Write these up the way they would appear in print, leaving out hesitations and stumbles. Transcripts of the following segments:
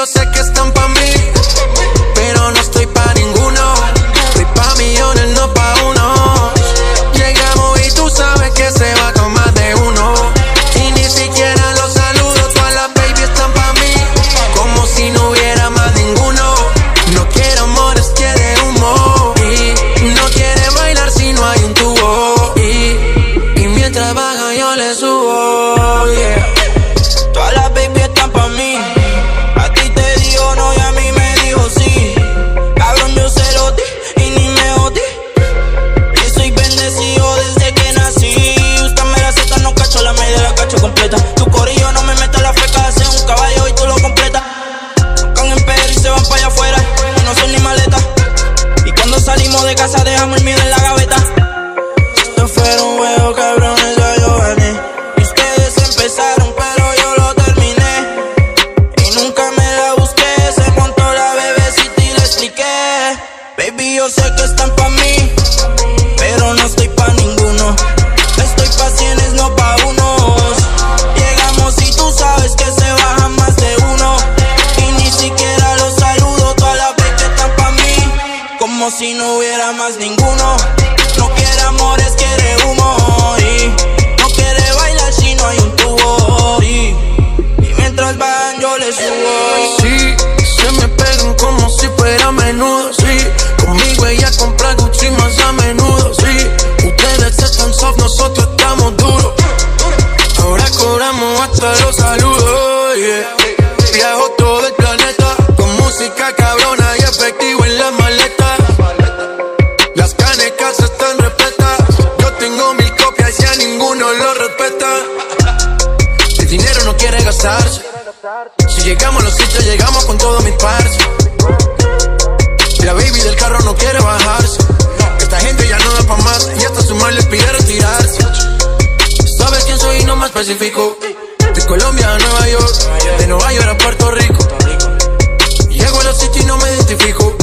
yo sé que están pa' mí, pero no estoy pa' ninguno. Estoy pa' millones, no pa' uno. Llegamos y tú sabes que se va con más de uno. Y ni siquiera los saludo, todas las baby están pa' mí, como si no hubiera más ninguno. No quiere amores, quiere humo. Y no quiere bailar si no hay un tubo. Y mientras baja yo le subo, yeah. Todas las baby están pa' mí. A ti te digo no y a mí me dijo sí. Cabrón, yo se lo di y ni me jodí. Y soy bendecido desde que nací. Usted me la acepta, no cacho la media, la cacho completa. Tu corillo no me mete la feca, hace un caballo y tú lo completas. Con en PR y se van pa' allá afuera y no son ni maleta. Y cuando salimos de casa dejamos el miedo en la gaveta. Esto fue un juego, cabrones, ya yo gané. Y ustedes empezaron, pero yo lo terminé. Y nunca me la busqué, se montó la bebecita y le expliqué. Baby, yo sé que están pa' mí, pero no estoy pa' ninguno. Estoy pa' cienes, no pa' unos. Llegamos y tú sabes que se baja más de uno. Y ni siquiera los saludo, todas las veces están pa' mí, como si no hubiera más ninguno. No quiere amores, quiere humo. Y no quiere bailar si no hay un tubo. Y mientras van yo le subo. Sí, se me pegan como si fuera menudo, sí. Conmigo ella compra Gucci más a menudo, sí. Ustedes están soft, nosotros estamos duros. Ahora cobramos hasta los saludos, yeah. Viajo todo el planeta con música cabrona y efectivo en la maleta. Las canecas están repletas. Yo tengo 1000 copias y a ninguno lo respeta. El dinero no quiere gastarse. Si llegamos a los sitios, llegamos con todos mis parches. La baby del carro no quiere bajarse. Esta gente ya no da pa' más y hasta su madre le pide retirarse. Sabes quién soy y no me especifico. De Colombia a Nueva York, de Nueva York a Puerto Rico. Llego a los sitios y no me identifico.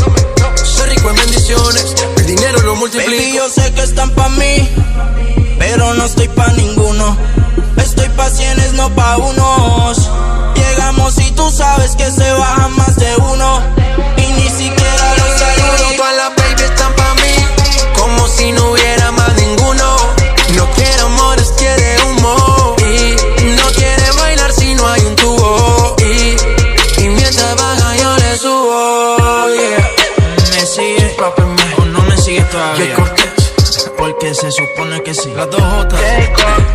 Soy rico en bendiciones, el dinero lo multiplico. Baby, yo sé que están pa' mí, pero no estoy pa' ninguno. Estoy pa' cienes, no pa' unos. Llegamos y tú sabes que se baja más de uno. Y ni siquiera los saludo. Todas las baby están pa' mí, como si no hubiera más ninguno. No quiere amores, quiere humo. Y no quiere bailar si no hay un tubo. Y mientras baja yo le subo, yeah. ¿Me sigues, papi? ¿O no me sigues todavía? Porque se supone que sí. Las dos Jotas,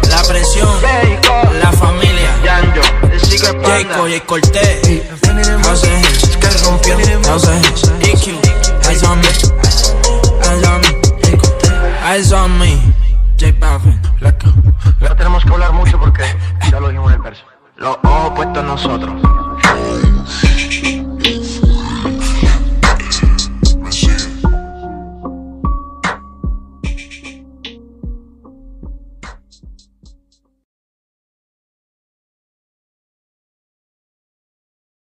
la presión, la familia, Jayco, Jay Cortez, House of Hits, que rompió, House of Hits, EQ, Eyes on me, Eyes on me, Eyes on me, J Balvin. No tenemos que hablar mucho porque ya lo dijimos en el verso. Los ojos puestos en nosotros.